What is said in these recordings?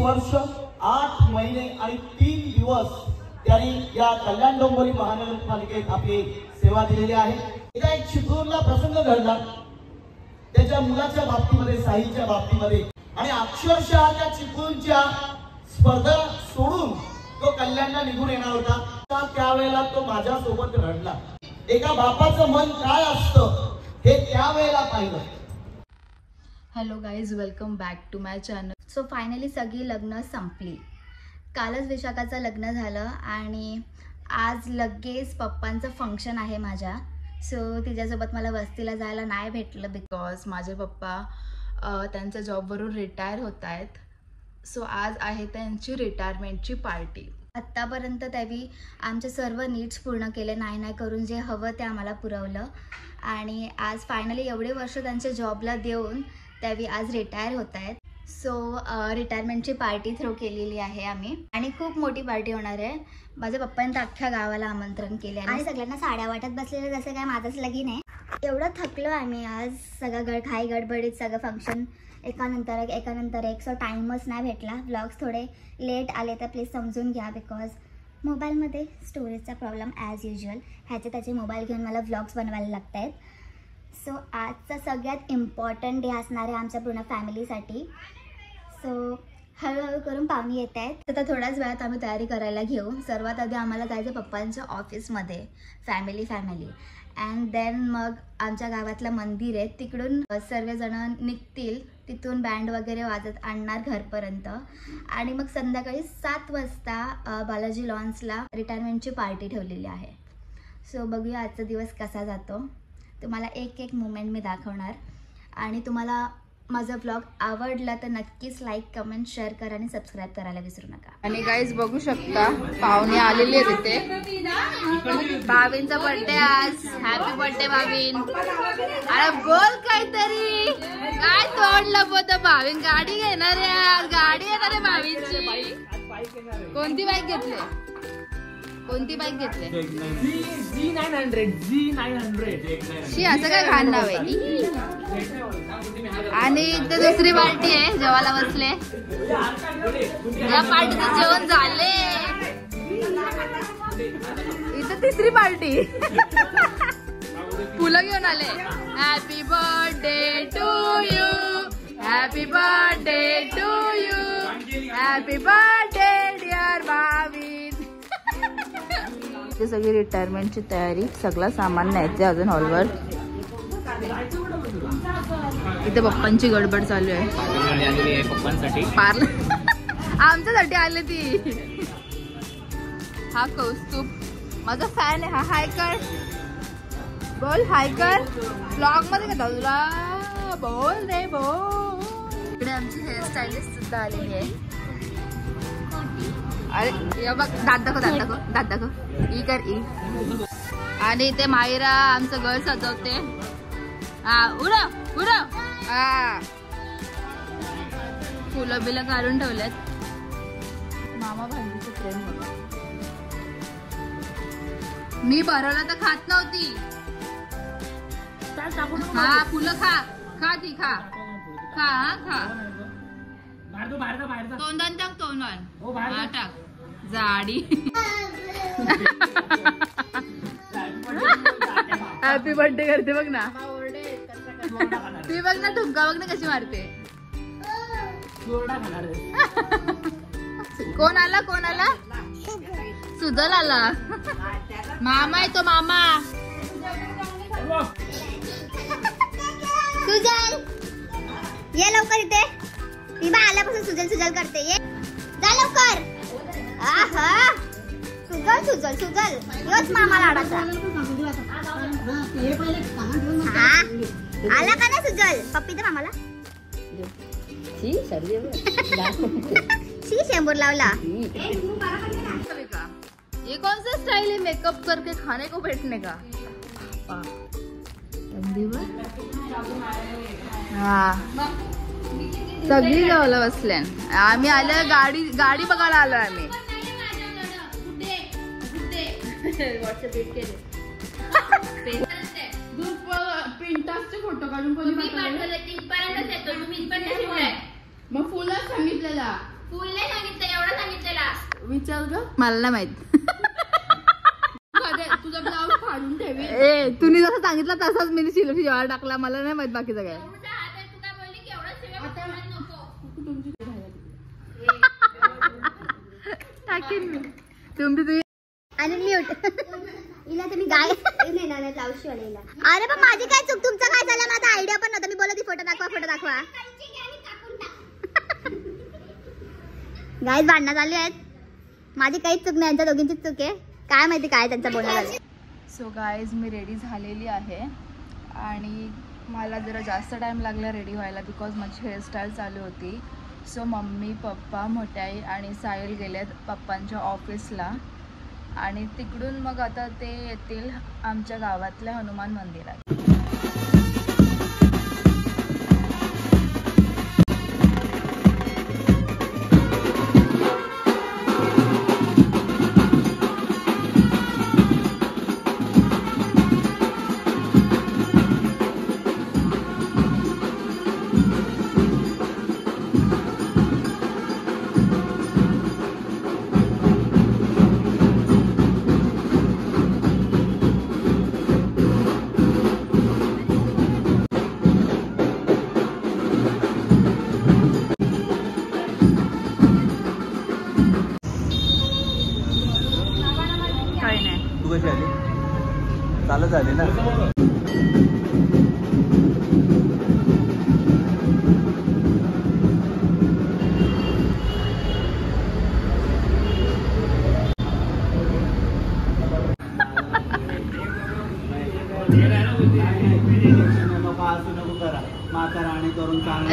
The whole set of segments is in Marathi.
वर्ष 8 महिने आणि 3 दिवस त्यांनी या कल्याण डोंबिवली महानगरपालिकेत आपली सेवा दिलेली आहे। एकदा एक चिपळूणला प्रसंग घडला त्याच्या मुलाच्या बाबतीमध्ये, साहिलच्या बाबतीमध्ये, आणि अक्षरशः त्या चिपळूणच्या स्पर्धा सोडून तो कल्याणला निघून येणार होता। त्यावेळेला तो माझ्या सोबत रडला। एका बापाचं मन काय असतं हे त्यावेळेला पाहिलं। Hello guys, welcome back to my channel. So finally सगळी लग्न संपली। कालच विशाखाचं लग्न झालं आणि आज लगेच पप्पांचं फंक्शन आहे माझ्या। सो तिच्यासोबत मला वस्तीला जायला नाही भेटलं बिकॉज माझे पप्पा त्यांच्या जॉबवरून रिटायर होत आहेत। सो आज आहे त्यांची रिटायरमेंटची पार्टी। आत्तापर्यंत त्यांनी आमचे सर्व नीड्स पूर्ण केले, नाही करून जे हवं ते आम्हाला पुरवलं आणि आज फायनली एवढे वर्ष त्यांच्या जॉबला देऊन त्यावेळी आज रिटायर होत आहेत। सो रिटायरमेंटची पार्टी थ्रो केलेली आहे आम्ही आणि खूप मोठी पार्टी होणार आहे। माझ्या पप्पांनी अख्ख्या गावाला आमंत्रण केले आणि सगळ्यांना साड्या वाटत बसलेलं, जसं काय माझंच लगीन आहे। एवढं थकलो आम्ही आज, सगळं घाई गडबडीत सगळं फंक्शन एकानंतर एक। सो टाईमच नाही भेटला। व्लॉग्स थोडे लेट आले तर प्लीज समजून घ्या बिकॉज मोबाईलमध्ये स्टोरेजचा प्रॉब्लेम ॲज युजल, त्याचे मोबाईल घेऊन मला व्लॉग्स बनवायला लागत आहेत। सो आजचा सगळ्यात इम्पॉर्टंट डे असणार आहे आमच्या पूर्ण फॅमिलीसाठी। सो हळूहळू करून पाहुणे येत आहेत, तर थोड्याच वेळात आम्ही तयारी करायला घेऊ। सर्वात आधी आम्हाला जायचं पप्पांच्या ऑफिसमध्ये, फॅमिली अँड देन मग आमच्या गावातलं मंदिर आहे तिकडून सर्वजण निघतील, तिथून बँड वगैरे वाजत आणणार घरपर्यंत आणि मग संध्याकाळी 7 वाजता बालाजी लॉन्सला रिटायरमेंटची पार्टी ठेवलेली आहे। सो बघूया आजचा दिवस कसा जातो। तुम्हाला एक मोमेंट मी दाखवणार आणि तुम्हाला माझा ब्लॉग आवडला तर नक्कीच लाईक, कमेंट, शेअर करा आणि सबस्क्राईब करायला विसरू नका। आणि गाईज बघू शकता पाहुणे आलेले आहेत इथे। भावींचा बर्थडे आज, हॅपी बर्थडे भावीन। अरे बोल काहीतरी, काय तोडलं पोत भावीन? गाडी घेणार आहे, गाडी येणार आहे भावींची। कोणती बाईक घेतली? शी असं काय घाण नाव आहे। आणि इथे दुसरी पार्टी आहे, जेवायला बसले। या पार्टीचं जेवण झाले, इथं तिसरी पार्टी। फुलं घेऊन आले। Happy birthday to you, happy birthday to you, happy birthday dear भावी। सगळी रिटायरमेंटची तयारी, सगळं सामान न्यायचं अजून हॉलवर। इथे पप्पांची गडबड चालू आहे पप्पांसाठी, पार्लर आमच्यासाठी आले ती। हा कौस्तुभ माझा फॅन आहे, हा हाय कर, बोल हाय कर। ब्लॉग मध्ये का तुला बोल रे बोल। इकडे आमची हेअरस्टायलिस्ट सुद्धा आलेली आहे। अरे बघ, दात दाखव ई कर ई। आणि इथे मायरा आमचं घर सजवते। उडव हा, फुलं बिलं काढून ठेवल्यात। मामा भांडीचं प्रेम बघा। मी भरवलं तर खात नव्हती। हा फुलं खा ती खा तोंडान टाक, तोंडान टाक जाडी। हॅपी बर्थडे करते बघ ना ती, बघ ना ठुमका बघ ना कशी मारते। कोण आला? सुजल आला, मामा आहे तो मामा। सुजल ये लवकर इथे। ती बा आल्यापासून सुजल सुजल करते. ये जा लवकर. आहा सुजल सुजल सुजल योच मामा लाडाचा. हा आला का ना सुजल. पप्पी दे मामाला. शी शेंबूर लावला. ये कौन सा स्टाइल है मेकअप करके खाने को बैठने का. हा सगळी गावला बसल्यान. आम्ही आलो गाडी बघायला आलो आम्ही. फोटो काढून मग फुलच सांगितलेला. फुल नाही सांगितलं एवढं सांगितलेला. विचार ग मला नाही माहित. तुझा ब्लाऊज फाडून ठेवी. ए तुम्ही जसं सांगितलं तसंच मी शिलाई जेव्हा टाकला. मला नाही माहित बाकीचं काय. टाकीन मी. तुम्ही आणि म्यूट. इला तुम्ही गाय नाही ना ब्लाऊज शिवायला. अरे पण माझी काय चूक. तुमचं काय झालं. माझा आयडिया पण नव्हता. मी बोलत फोटो दाखवा. गाईज भांडणं चालू आहेत. माझी काहीच चूक नाही. यांच्या दोघींचीच चूक आहे. काय माहिती काय त्यांचं बोलणं झालं. सो गाईज मी रेडी झालेली आहे आणि मला जरा जास्त टाईम लागला रेडी व्हायला बिकॉज माझी हेअरस्टाईल चालू होती. सो मम्मी पप्पा मोठ्याई आणि साहिल गेलेत पप्पांच्या ऑफिसला आणि तिकडून मग आता ते येतील आमच्या गावातल्या हनुमान मंदिरात. चालत आले ना.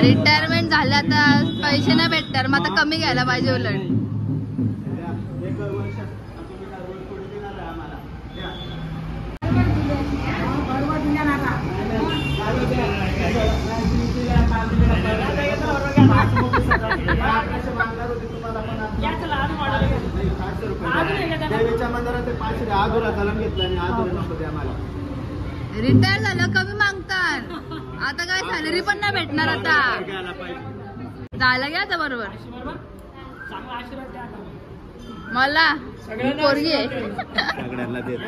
रिटायरमेंट झालं आता पैसे नाही भेटणार. मग आता कमी घ्यायला पाहिजे उलट. रिटायर झालं कमी मागतात. आता काय सॅलरी पण नाही भेटणार. आता झालं घ्या आता बरोबर. मला पोरगी आहे. सगळ्यांना देत.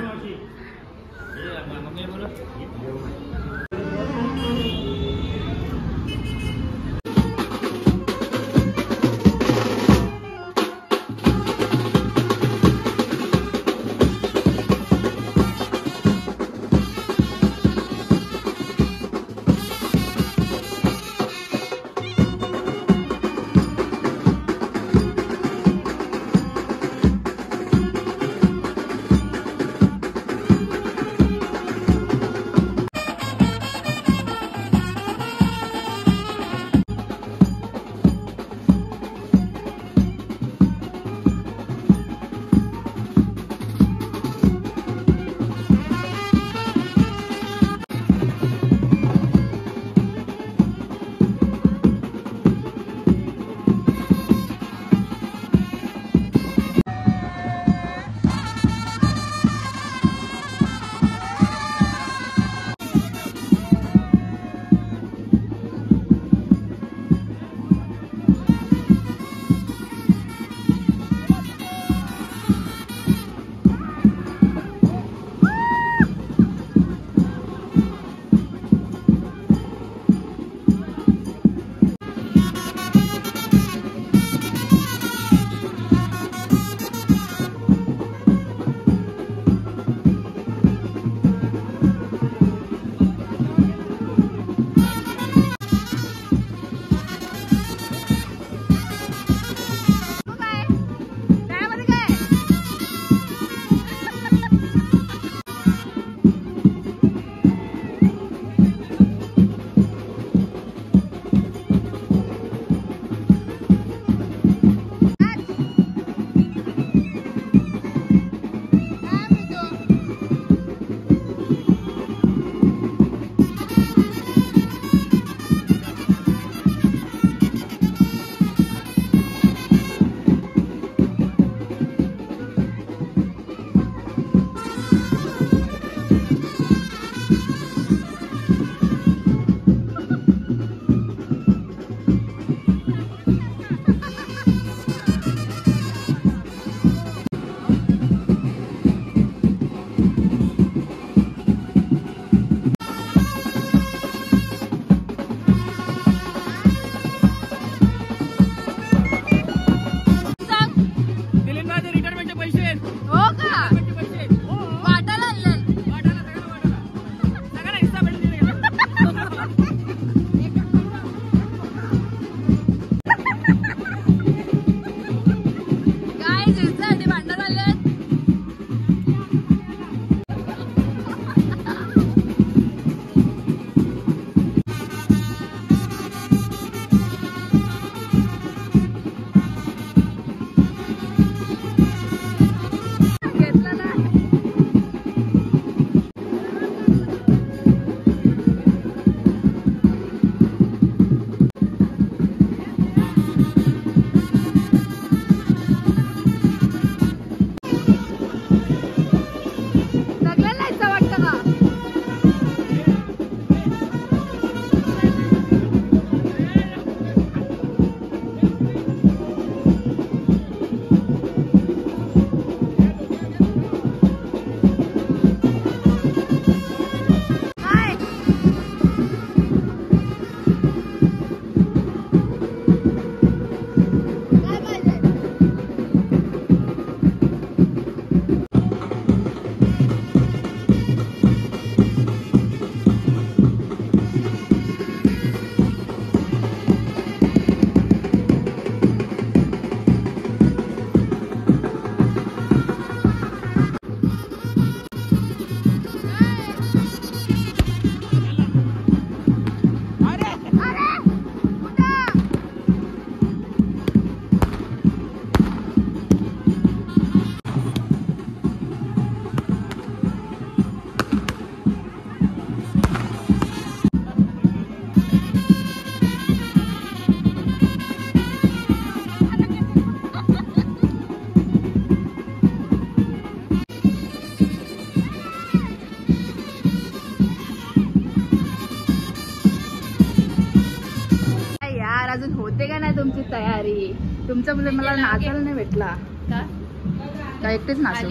भारी. तुमचा मुलं मला नाचायला नाही भेटला का एकटेच नाचू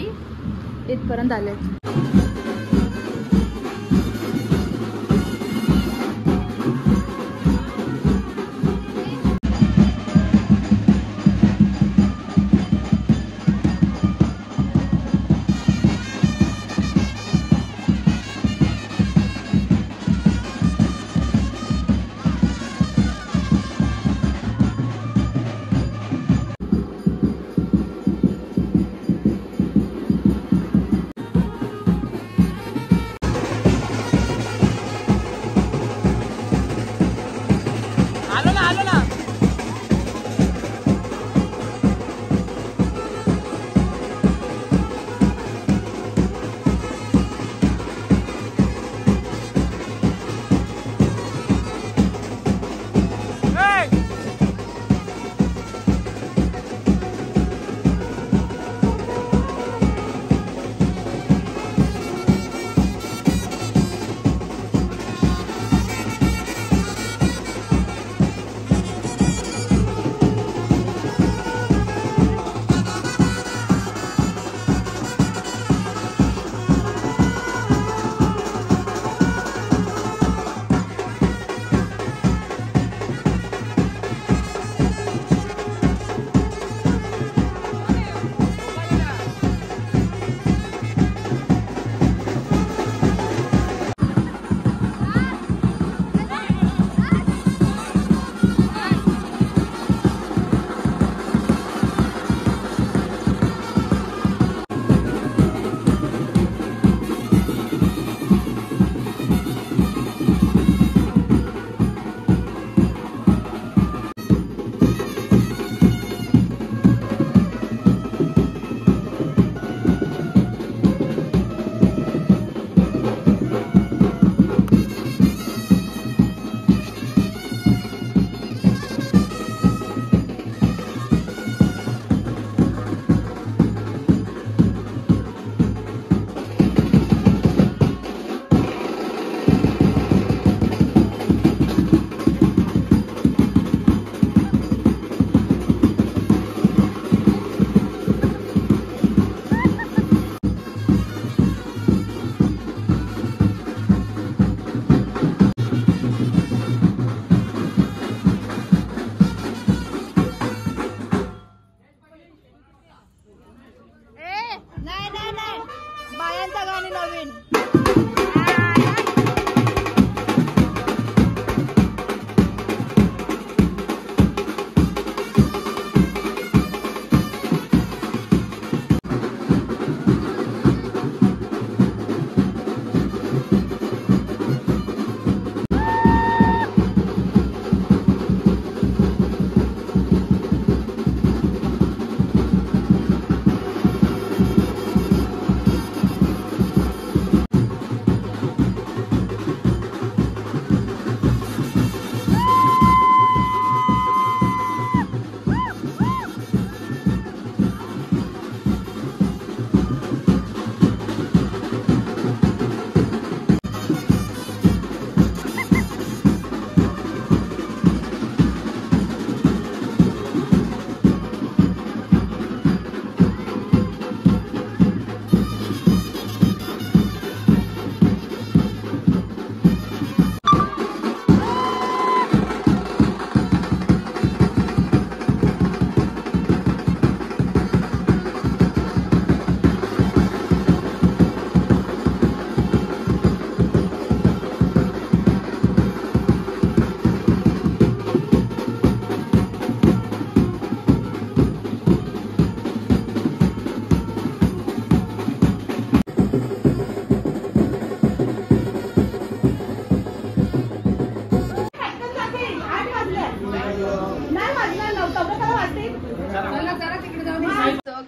इथपर्यंत आले.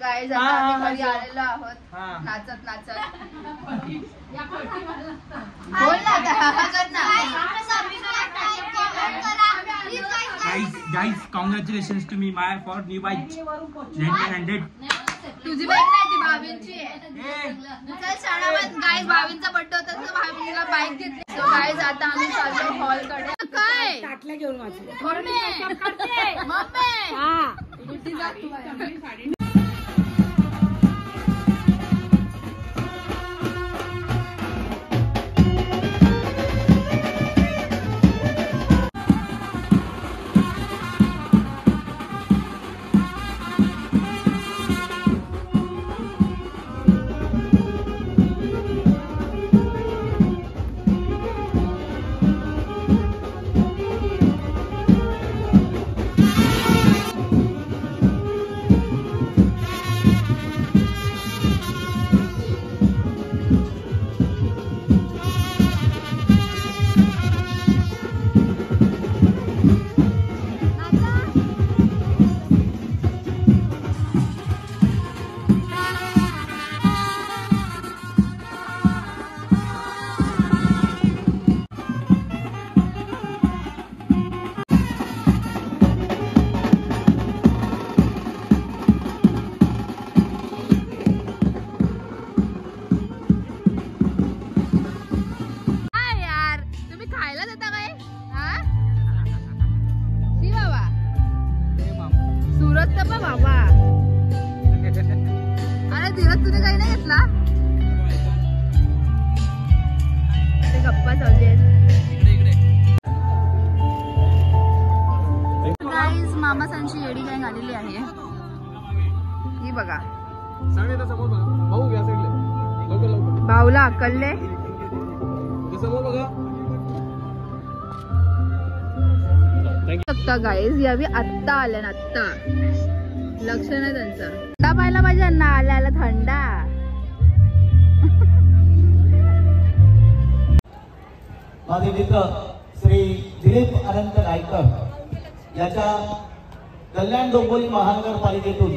गाईज आता आम्ही घरी आलेलो आहोत नाचत नाचत. बोल ना आता कर ना. Guys, congratulations to me for new bike 1900. तुझी बाईक नाही ती भावींची आहे. चल शाळामध्ये गाईज भावींचा बर्थडे होता तर भावींना बाईक घेतली. सो गाईज आता आम्ही चाललो हॉल कडे. काय ताटल्या घेऊन वाचले. मम्मी मम्मी हा बुद्धी जा तू बाहेर. मामासांची येडी गँग आलेली आहे ही बघा. भाऊला अकलले गाईज यावी आत्ता आल्या ना, आत्ता लक्ष नाही त्यांचं. थंडा पाहायला पाहिजे ना, आल्या आल्या थंडा. माझे मित्र श्री दिलीप अनंत गायकर याच्या कल्याण डोंबिवली महानगरपालिकेतून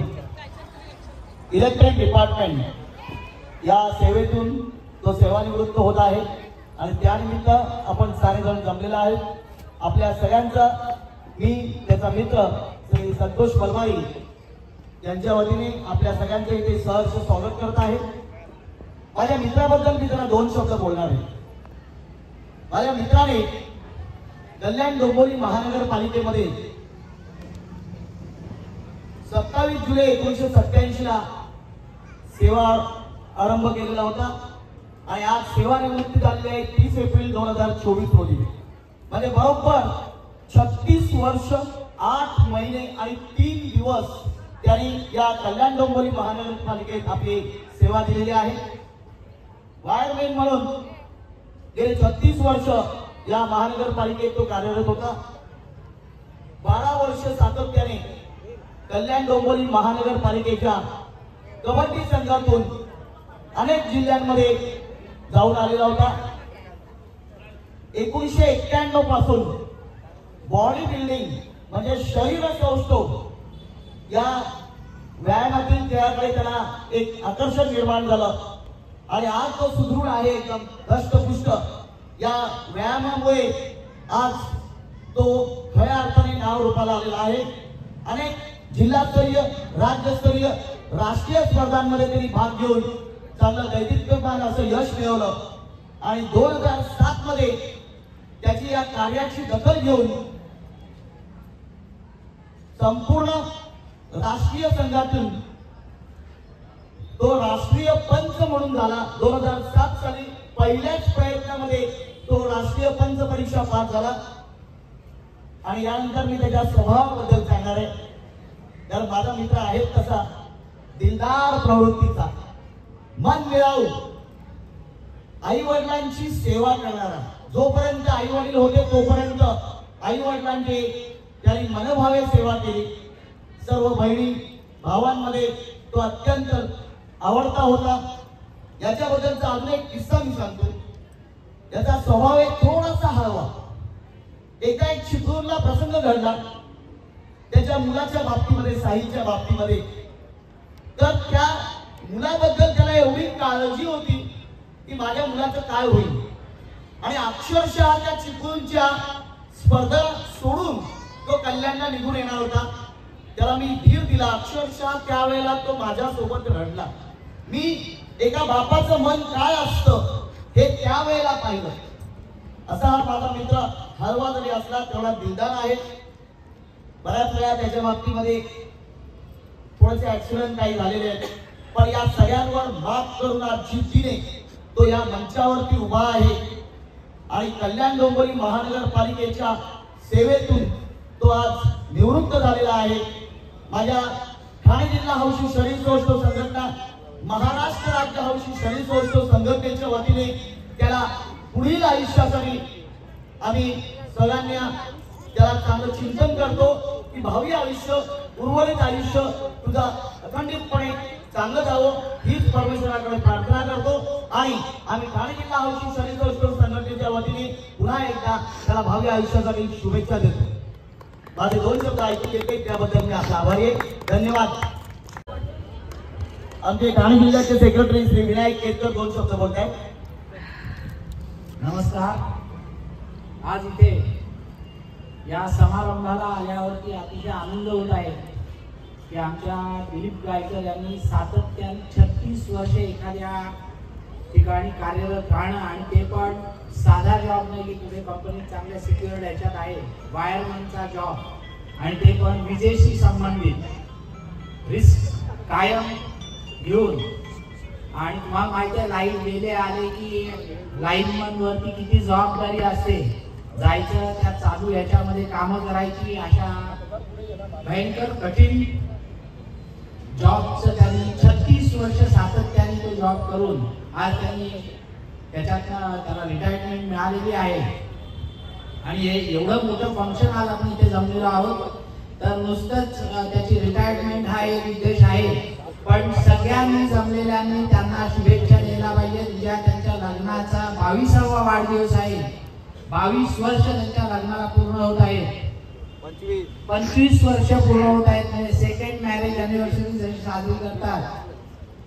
इलेक्ट्रिक डिपार्टमेंट या सेवेतून तो सेवानिवृत्त होत आहे आणि त्यानिमित्त आपण सारेजण जमलेला आहे. आपल्या सगळ्यांचा मी त्याचा मित्र श्री संतोष मलमारी यांच्या वतीने आपल्या सगळ्यांचे इथे सहर्ष स्वागत करत आहे. माझ्या मित्राबद्दल मी जरा 2 शब्द बोलणार आहे. माझ्या मित्राने कल्याण डोंबिवली महानगरपालिकेमध्ये 27 जुलै 1987 ला सेवा आरंभ केलेला होता आणि आज सेवानिवृत्ती झालेली आहे 30 एप्रिल 2024 रोजी. म्हणजे बरोबर 36 वर्ष 8 महिने आणि 3 दिवस त्यांनी या कल्याण डोंबिवली महानगरपालिकेत आपली सेवा दिलेली आहे. वायरमॅन म्हणून गेले 36 वर्ष या महानगरपालिकेत तो कार्यरत होता. 12 वर्ष सातत्याने कल्याण डोंबिवली महानगरपालिकेच्या कबड्डी संघातून अनेक जिल्ह्यांमध्ये जाऊन आलेला होता. 1991 पासून बॉडी बिल्डिंग म्हणजे शरीर सौष्ठव या व्यायामातील खेळाकडे त्याला एक आकर्षण निर्माण झालं आणि आज तो सुदृढ आहे, एकदम धष्टपुष्ट. या व्यायामामुळे आज तो खऱ्या अर्थाने नाव रूपाला आलेला आहे. अनेक जिल्हास्तरीय, राज्यस्तरीय, राष्ट्रीय स्पर्धांमध्ये त्यांनी भाग घेऊन चांगलं दैदिप्यमान असं यश मिळवलं आणि 2007 मध्ये त्याची या कार्याची दखल घेऊन संपूर्ण राष्ट्रीय संघातून तो राष्ट्रीय पंच म्हणून झाला. 2007 साली पहिल्याच प्रयत्नामध्ये तो राष्ट्रीय पंच परीक्षा पास झाला आणि यानंतर मी त्याच्या स्वभावाबद्दल सांगणार आहे. तर माझा मित्र आहे तसा दिलदार प्रवृत्तीचा, मन मिळावू, आई वडिलांची सेवा करणारा. जोपर्यंत आई वडील होते तोपर्यंत आई वडिलांची त्यांनी मनभावे सेवा केली. सर्व बहिणी भावांमध्ये तो अत्यंत आवडता होता. याच्याबद्दलचा अजून एक किस्सा मी सांगतो. याचा स्वभाव एक थोडासा हळवा. एका एक चिपळूणला प्रसंग घडला त्याच्या मुलाच्या बाबतीमध्ये, साहिलच्या बाबतीमध्ये. तर त्या मुलाबद्दल त्याला एवढी काळजी होती की माझ्या मुलाचं काय होईल आणि अक्षरशः त्या चिपळूणच्या स्पर्धा सोडून तो कल्याणला निघून येणार होता. त्याला मी धीर दिला. अक्षरशः त्यावेळेला तो माझ्या सोबत रडला. मी एका बापाचं मन काय असतं हे त्यावेळेला पाहिलं. असा हा माझा मित्र हळवा जरी असला तेवढा दिलदार आहे. बऱ्याच वेळा त्याच्या बाबतीमध्ये थोडेसे ऍक्सिडेंट काही झालेले आहेत, पण या सगळ्यांवर मात करून आज जिद्दीने तो या मंचावरती उभा आहे आणि कल्याण डोंबिवली महानगरपालिकेच्या सेवेतून तो आज निवृत्त झालेला आहे. माझ्या ठाणे जिल्हा हौशी शरीर सौष्ठव संघटना, महाराष्ट्र राज्य हौशी शरीर सौष्ठव संघटनेच्या वतीने त्याला पुढील आयुष्यासाठी आम्ही सगळ्यांना त्याला चांगलं चिंतन करतो की भावी आयुष्य, उर्वरित आयुष्य तुझा अखंडितपणे चांगलं जावं हीच परमेश्वराकडे प्रार्थना करतो. आणि आम्ही ठाणे जिल्हा हौशी शरीर सौष्ठव संघटनेच्या वतीने पुन्हा एकदा त्याला भावी आयुष्यासाठी शुभेच्छा देतो. माझे 2 शब्द ऐकून घेतले त्याबद्दल मी आपला आभारी आहे. धन्यवाद. आमचे ठाणे जिल्ह्याचे सेक्रेटरी श्री विनायक केतकर 2 शब्द बोलत आहेत. नमस्कार. आज इथे या समारंभाला आल्यावरती अतिशय आनंद होत आहे की आमच्या दिलीप गायकर यांनी सातत्याने 36 वर्षे एखाद्या ठिकाणी कार्यरत राहणं आणि ते पण साधा जॉब नाही की कुठे कंपनीत चांगल्या सिक्युअर्ड ह्याच्यात आहे, वायरमॅनचा जॉब, आणि ते पण विजेशी संबंधित रिस्क कायम घेऊन. आणि तुम्हाला माहिती आहे लाईट गेले आले की लाईनमन वरती किती जबाबदारी असते, जायचं त्या चालू याच्यामध्ये कामं करायची. अशा भयंकर कठीण जॉबचं त्यांनी 36 वर्ष सातत्याने तो जॉब करून आज त्यांनी त्याच्यातनं त्याला रिटायरमेंट मिळालेली आहे. आणि हे एवढं मोठं फंक्शन आज आपण इथे जमलेलो आहोत तर नुसतंच त्याची रिटायरमेंट हा एक उद्देश आहे, पण सगळ्यांनी जमलेल्यांनी त्यांना शुभेच्छा द्यायला पाहिजे. उद्या त्यांच्या लग्नाचा 22वा वाढदिवस आहे. 22 वर्ष त्यांच्या लग्नाला पूर्ण होत आहेत. 25 वर्ष पूर्ण होत आहेत. म्हणजे सेकंड मॅरेज अॅनिव्हर्सरी जशी साजरी करतात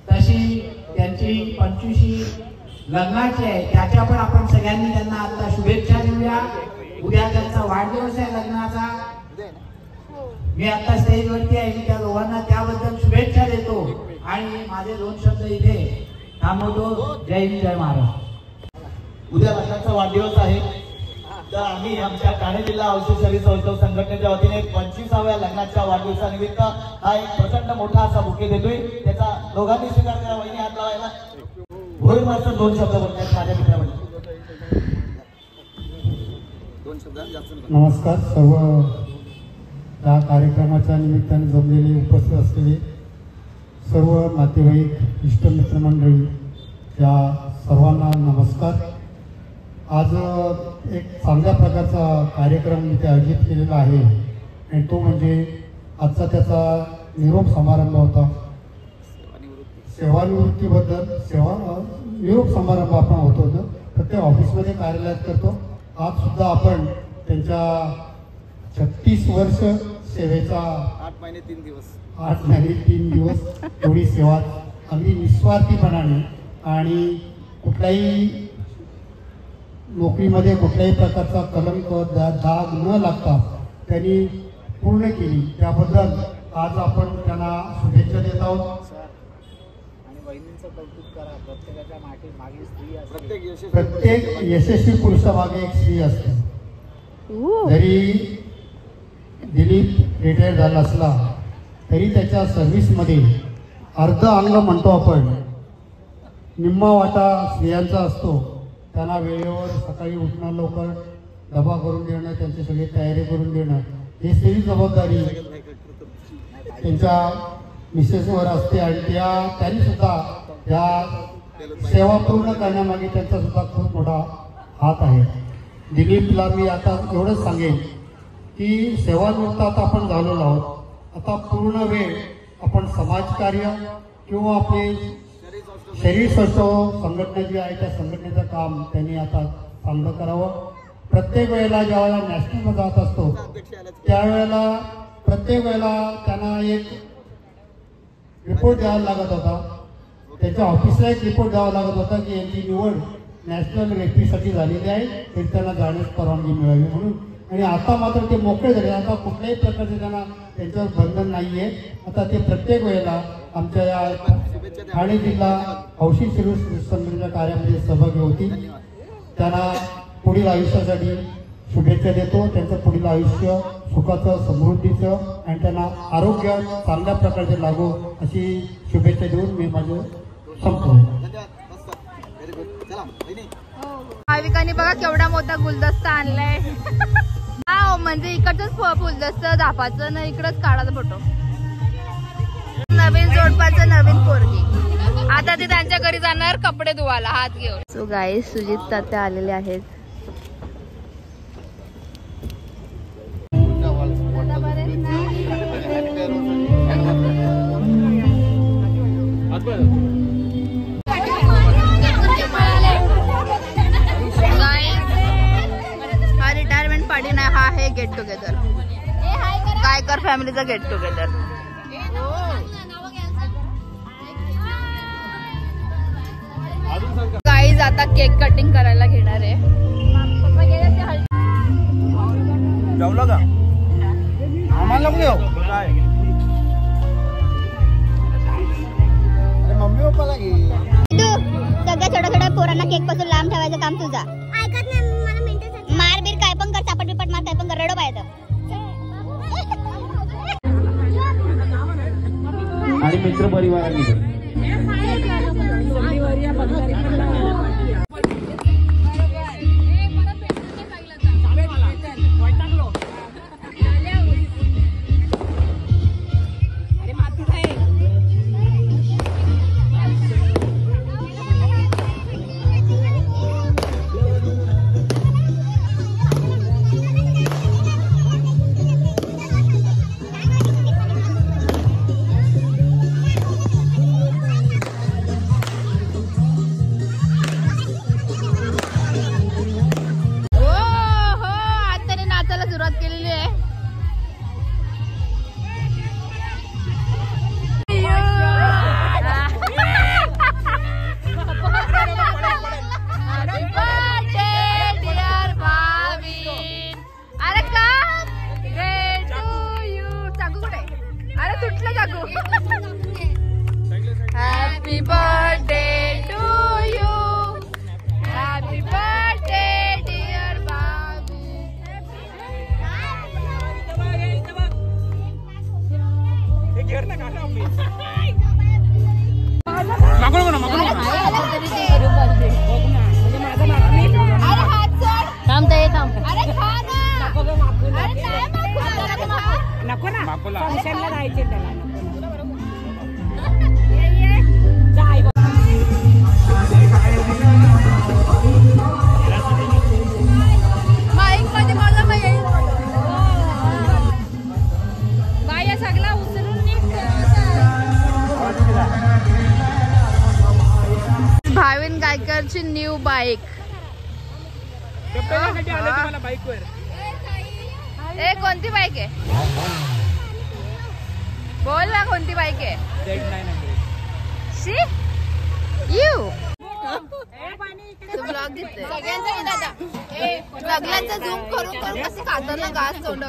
तशी त्यांची 25वी लग्नाची आहे. त्याच्या पण आपण सगळ्यांनी त्यांना आता शुभेच्छा देऊया. उद्या त्यांचा वाढदिवस आहे लग्नाचा. मी आता स्टेजवरती आहे, मी त्या दोघांना त्याबद्दल शुभेच्छा देतो आणि माझे 2 शब्द इथे थांबवतो. जय हिंद, जय महाराष्ट्र. उद्या लग्नाचा वाढदिवस आहे तर आम्ही आमच्या ठाणे जिल्हा हौशी शरीर सौष्ठव संघटनेच्या वतीने 25व्या लग्नाच्या वाढदिवसानिमित्त हा एक प्रचंड मोठा असा बुके देतोय. त्याचा दोघांनी स्वीकार करा. वहिनी हात लावायला. भोईर मास्तर 2 शब्द बोलतात माझ्या मित्रामध्ये. नमस्कार. सर्व या कार्यक्रमाच्या निमित्ताने जमलेले उपस्थित असलेले सर्व नातेवाईक, इष्टमित्र मंडळी, या सर्वांना नमस्कार. आज एक चांगल्या प्रकारचा कार्यक्रम इथे आयोजित केलेला आहे आणि तो म्हणजे आजचा त्याचा निरोप समारंभ होता. सेवानिवृत्तीबद्दल निरोप समारंभ आपण होतो प्रत्येक ऑफिसमध्ये कार्यालयात करतो. आज सुद्धा आपण त्यांच्या 36 वर्ष सेवेचा 8 महिने 3 दिवस एवढी सेवा अगदी निस्वार्थीपणाने आणि कुठल्याही नोकरीमध्ये कुठल्याही प्रकारचा कलंक दाग न लागता त्यांनी पूर्ण केली. त्याबद्दल आज आपण त्यांना शुभेच्छा देत आहोत. प्रत्येक यशस्वी पुरुषामागे एक स्त्री असते. जरी दिलीप रिटायर झाला असला तरी त्याच्या सर्व्हिसमध्ये अर्ध अंग म्हणतो आपण, निम्मा वाटा स्त्रियांचा असतो. त्यांना वेळेवर सकाळी उठणं, लवकर डबा करून देणं, त्यांची सगळी तयारी करून देणं, ही सगळी जबाबदारी त्यांच्या मिसेसवर असते आणि त्यांनी सुद्धा या सेवा पूर्ण करण्यामागे त्यांचा सुद्धा खूप मोठा हात आहे. दिलीपला मी आता एवढंच सांगेन की सेवानिवृत्त आता आपण झालेलो आहोत. आता पूर्ण वेळ आपण समाजकार्य किंवा आपले शरीर सौष्ठव संघटना जी आहे त्या संघटनेचं काम त्यांनी आता चांगलं करावं. प्रत्येक वेळेला ज्यावेळेला नॅशनलला जात असतो त्यावेळेला प्रत्येक वेळेला त्यांना एक रिपोर्ट द्यावा लागत होता. त्यांच्या ऑफिसला एक रिपोर्ट द्यावा लागत होता की यांची निवड नॅशनल रेफरीसाठी झालेली आहे, तरी त्यांना जाण्यास परवानगी मिळावी म्हणून. आणि आता मात्र ते मोकळे झाले. आता कुठल्याही प्रकारचे त्यांना त्यांच्यावर बंधन नाही आहे. आता ते प्रत्येक वेळेला आमच्या या ठाणे जिल्हा हौशी शरीर संघटनेच्या कार्यामध्ये सहभागी होतील. त्यांना पुढे पुढील आयुष्यासाठी शुभेच्छा देतो. त्यांचं पुढील आयुष्य सुखाचं, समृद्धीचं आणि त्यांना आरोग्य चांगल्या प्रकारचे लागो अशी शुभेच्छा देऊन मी माझं संपतो. भाविकांनी बघा केवढा मोठा गुलदस्ता आणलाय. हा म्हणजे इकडचंच फुलदस्ता धापाचं ना, इकडच काढायचा फोटो. नवीन जोडपाचं नवीन पोरगी. आता ते त्यांच्या घरी जाणार कपडे धुवायला हात घेऊन. सो गाईस सुजित तात्या आलेले आहेत. हा रिटायरमेंट पार्टी नाही, हा आहे गेट टुगेदर. गायकर फॅमिलीचा गेट टुगेदर. गाईज आता केक कटिंग करायला घेणार आहे. जेवलं का? आम्हाला काय मम्मी पप्पाला घे. सगळ्या छोट्या छोट्या पोरांना केक पासून लांब ठेवायचं काम तुझा. ऐकत नाही मला मिनिटं. मार बीर काय पण कर, चापट बिपट मार, काय पण कर, रडो पाहिजे. आणि मित्र परिवारांनी Happy birthday to you. Happy birthday dear Bobby. भाविन गायकरची न्यू बाईक. ए कोणती बाईक आहे? बोल ना कोणती बाईक आहे? यू ब्लॉग दिसते सगळ्यांचा झूम करून करून कसं खातात ना घास तोंड.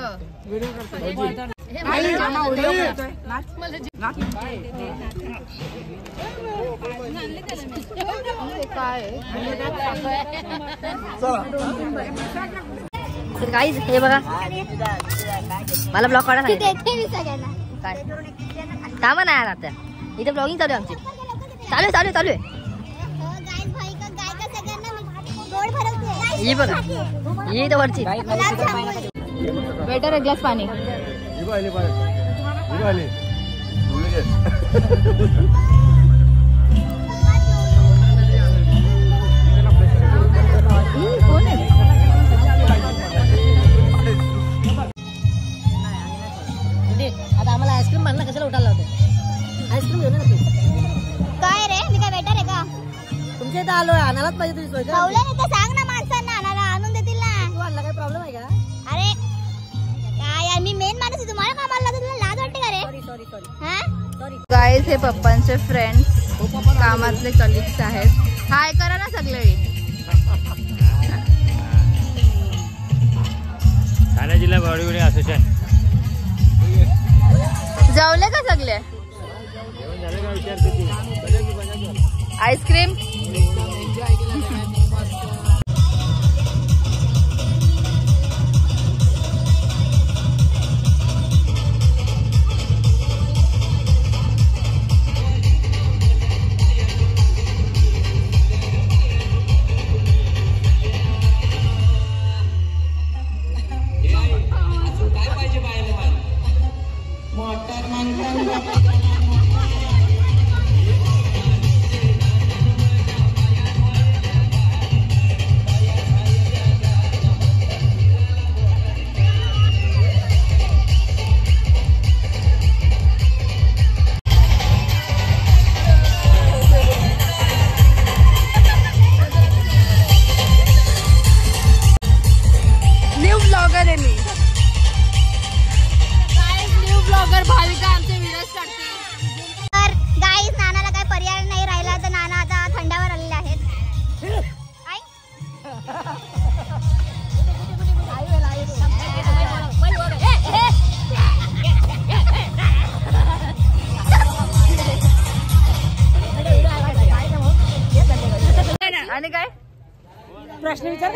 तर गाईज हे बघा मला ब्लॉग काढा काय थांबा नाही आला आता इथे ब्लॉगिंग चालू आहे आमची. चालू चालू चालू आहे. ही बघा ही तर वरची बेटर एक ग्लास पाणी. कोण आहे? आता आम्हाला आईस्क्रीम म्हणला कशाला उठायला होते? आईस्क्रीम घेऊन काय रे? मी काय बेटर आहे का? तुमच्या इथं आलोय आणायलाच पाहिजे. तुम्ही सोय तर सांग ना माणसांना आणायला आणून देतील ना. तू आणला काही प्रॉब्लेम आहे का? अरे काय मी मेन माणूस आहे, तुम्हाला कामाला तुला लाज वाटते का रे? Sorry sorry. गाईज हे पप्पांचे फ्रेंड्स कामातले कलिग्स आहेत. हाय करा ना सगळे. ठाणे जिल्हा बॉडीबिल्डिंग असोसिएशन. जेवले का सगळे? आईस्क्रीम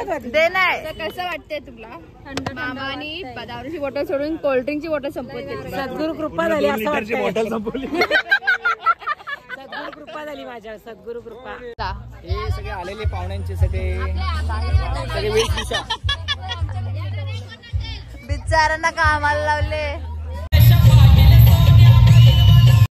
दे नाही. कसं वाटतंय तुला? मामानी दारूची बॉटल सोडून कोल्ड्रिंकची बॉटल संपवली. सद्गुरु कृपा झाली असं वाटतं. बॉटल संपवली. सद्गुरु कृपा झाली माझ्या. सद्गुरु कृपा. हे सगळे आलेले पाहुण्यांचे सगळे वेशभूषा बिचारांना कामाला लावले.